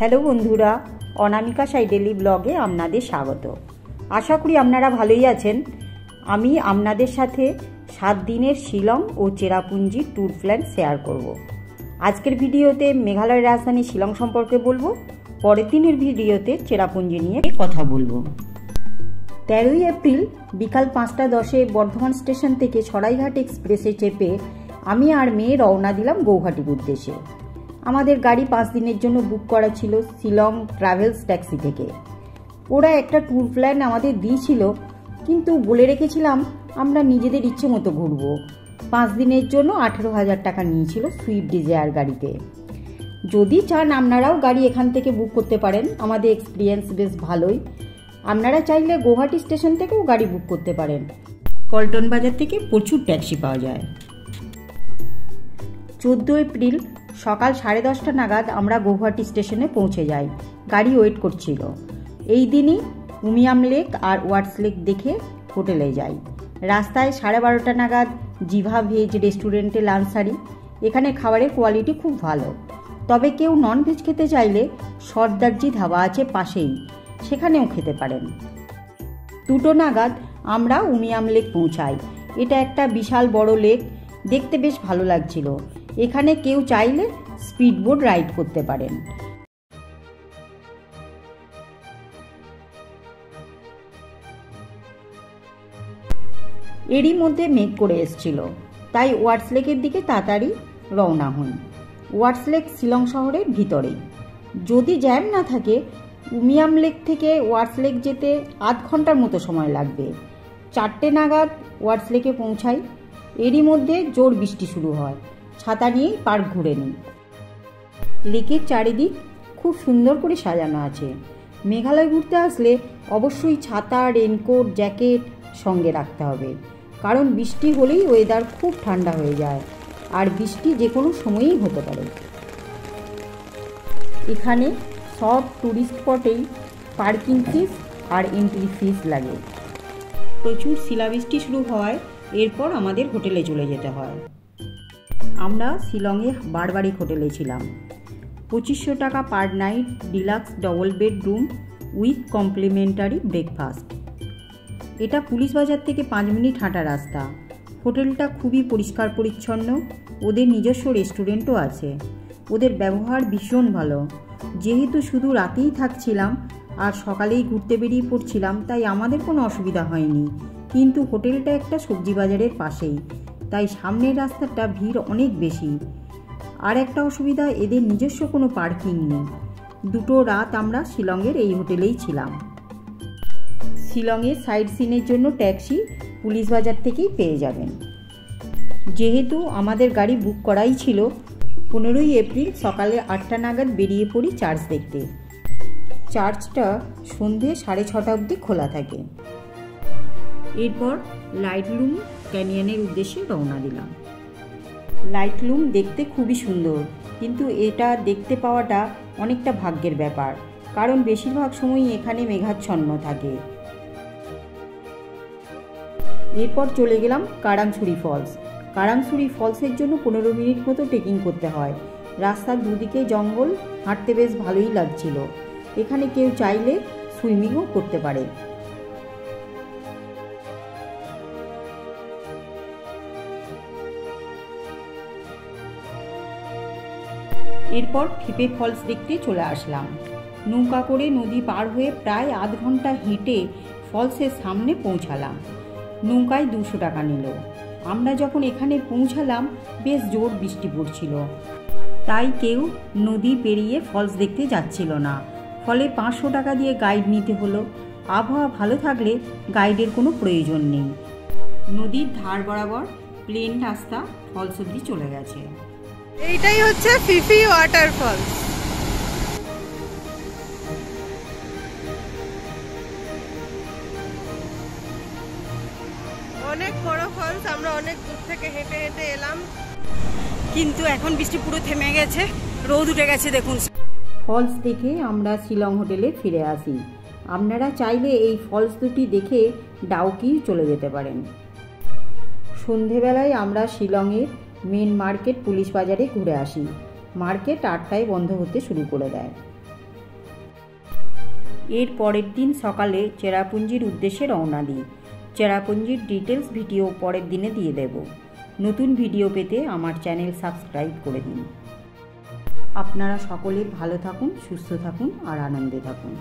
Hello বন্ধুরা, অনামিকা সাই daily ব্লগে আপনাদের স্বাগত। আশা করি আপনারা ভালোই আছেন। আমি আপনাদের সাথে 7 দিনের শিলং ও চেরাপুঞ্জির ট্যুর প্ল্যান শেয়ার করব। আজকের ভিডিওতে মেঘালয়ের রাজধানী শিলং সম্পর্কে বলবো, পরের দিনের ভিডিওতে চেরাপুঞ্জি নিয়ে কথা বলবো। 13ই এপ্রিল বিকাল 5:10 বর্ধমান স্টেশন থেকে সরাইঘাট এক্সপ্রেসে চেপে আমি আর মেয়ে রওনা দিলাম গৌহাটির উদ্দেশ্যে। আমাদের গাড়ি 5 দিনের জন্য বুক করা ছিল শিলং ট্রাভেলস ট্যাক্সি থেকে। ওরা একটা ট্যুর প্ল্যান আমাদের দিয়েছিল, কিন্তু বলে রেখেছিলাম আমরা নিজেদের ইচ্ছে মতো ঘুরবো। 5 দিনের জন্য 18,000 টাকা নিয়েছিল সুইফট ডিজায়ার গাড়িতে। যদি চান আপনারাও গাড়ি এখান থেকে বুক করতে পারেন, আমাদের এক্সপিরিয়েন্স বেশ ভালোই। আপনারা চাইলে গৌহাটি স্টেশন থেকেও গাড়ি বুক করতে পারেন। পল্টন বাজার থেকে প্রচুর ট্যাক্সি পাওয়া যায়। 14 এপ্রিল সকাল 10:30 নাগাদ আমরা গৌহাটি স্টেশনে পৌঁছে যাই। গাড়ি ওয়েট করছিল। এই দিনই উমিয়াম লেক আর ওয়াটস লেক দেখে হোটেলে যাই। রাস্তায় 12:30 নাগাদ জিভা ভেজ রেস্টুরেন্টে লাঞ্চ সারি। এখানে খাবারের কোয়ালিটি খুব ভালো, তবে কেউ নন ভেজ খেতে চাইলে সর্দারজি ধাবা আছে পাশেই, সেখানেও খেতে পারেন। 2টো নাগাদ আমরা উমিয়াম লেক পৌঁছাই। এটা একটা বিশাল বড় লেক, দেখতে বেশ ভালো লাগছিল। এখানে কেউ চাইলে স্পিডবোট রাইড করতে পারেন। এরই মধ্যে মেঘ করে এসছিল, তাই ওয়াটস লেকের দিকে তাড়াতাড়ি রওনা হই। ওয়াটস লেক শিলং শহরের ভিতরেই। যদি জ্যাম না থাকে উমিয়াম লেক থেকে ওয়াটস লেক যেতে আধ ঘন্টার মতো সময় লাগবে। 4টে নাগাদ ওয়াটস লেকে পৌঁছাই। এরই মধ্যে জোর বৃষ্টি শুরু হয়। ছাতা নিয়েই পার্ক ঘুরে নিই। লেকের চারিদিক খুব সুন্দর করে সাজানো আছে। মেঘালয় ঘুরতে আসলে অবশ্যই ছাতা, রেনকোট, জ্যাকেট সঙ্গে রাখতে হবে, কারণ বৃষ্টি হলেই ওয়েদার খুব ঠান্ডা হয়ে যায়, আর বৃষ্টি যে কোনো সময়ই হতে পারে। এখানে সব ট্যুরিস্ট স্পটেই পার্কিং ফিস আর এন্ট্রি ফিস লাগে। প্রচুর শিলাবৃষ্টি শুরু হওয়ায় এরপর আমাদের হোটেলে চলে যেতে হয়। আমরা শিলংয়ে বারবারিক হোটেলে ছিলাম। 2500 টাকা per night, deluxe double bed room with complimentary breakfast. এটা পুলিশ বাজার থেকে 5 মিনিট হাঁটা রাস্তা। হোটেলটা খুবই পরিষ্কার পরিচ্ছন্ন। ওদের নিজস্ব রেস্টুরেন্টও আছে। ওদের ব্যবহার ভীষণ ভালো। যেহেতু শুধু রাতেই থাকছিলাম আর সকালেই ঘুরতে বেরিয়ে পড়ছিলাম, তাই আমাদের কোনো অসুবিধা হয়নি। কিন্তু হোটেলটা একটা সবজি বাজারের পাশেই, তাই সামনের রাস্তাটা ভিড় অনেক বেশি। আর একটা অসুবিধা, এদের নিজস্ব কোনো পার্কিং নেই। 2টো রাত আমরা শিলংয়ের এই হোটেলেই ছিলাম। শিলংয়ের সাইট সিনের জন্য ট্যাক্সি পুলিশ বাজার থেকেই পেয়ে যাবেন। যেহেতু আমাদের গাড়ি বুক করাই ছিল, 15ই এপ্রিল সকালে 8টা নাগাদ বেরিয়ে পড়ি চার্চ দেখতে। চার্চটা সন্ধে 6:30 অবধি খোলা থাকে। এরপর লাইটলুম ক্যানিয়নের উদ্দেশ্যে রওনা দিলাম। লাইটলুম দেখতে খুবই সুন্দর, কিন্তু এটা দেখতে পাওয়াটা অনেকটা ভাগ্যের ব্যাপার, কারণ বেশিরভাগ সময়ই এখানে মেঘাচ্ছন্ন থাকে। এরপর চলে গেলাম কারাংছড়ি ফলস। কারাংছড়ি ফলসের জন্য 15 মিনিট মতো ট্রেকিং করতে হয়। রাস্তার দুদিকে জঙ্গল, হাঁটতে বেশ ভালোই লাগছিল। এখানে কেউ চাইলে সুইমিংও করতে পারে। এরপর ফিপে ফলস দেখতে চলে আসলাম। নৌকা করে নদী পার হয়ে প্রায় আধ ঘন্টা হেঁটে ফলসের সামনে পৌঁছালাম। নৌকায় 200 টাকা নিল। আমরা যখন এখানে পৌঁছালাম বেশ জোর বৃষ্টি পড়ছিল, তাই কেউ নদী পেরিয়ে ফলস দেখতে যাচ্ছিল না। ফলে 500 টাকা দিয়ে গাইড নিতে হলো। আবহাওয়া ভালো থাকলে গাইডের কোনো প্রয়োজন নেই। নদীর ধার বরাবর প্লেন রাস্তা ফলস অবধি চলে গেছে। এইটাই হচ্ছে ফিফি ওয়াটারফল। অনেক বড় ফলস। আমরা অনেক দূর থেকে হেঁটে হেঁটে এলাম, কিন্তু এখন বৃষ্টি পুরো থেমে গেছে, রোদ উঠে গেছে। দেখুন, ফলস দেখে আমরা শিলং হোটেলে ফিরে আসি। আপনারা চাইলে এই ফলস দুটি দেখে ডাউকি চলে যেতে পারেন। সন্ধেবেলায় আমরা শিলংয়ের মেন মার্কেট পুলিশ বাজারে ঘুরে আসি। মার্কেট 8টায় বন্ধ হতে শুরু করে দেয়। এর পরের দিন সকালে চেরাপুঞ্জির উদ্দেশ্যে রওনা দিই। চেরাপুঞ্জির ডিটেলস ভিডিও পরের দিনে দিয়ে দেব। নতুন ভিডিও পেতে আমার চ্যানেল সাবস্ক্রাইব করে দিন। আপনারা সকলে ভালো থাকুন, সুস্থ থাকুন আর আনন্দে থাকুন।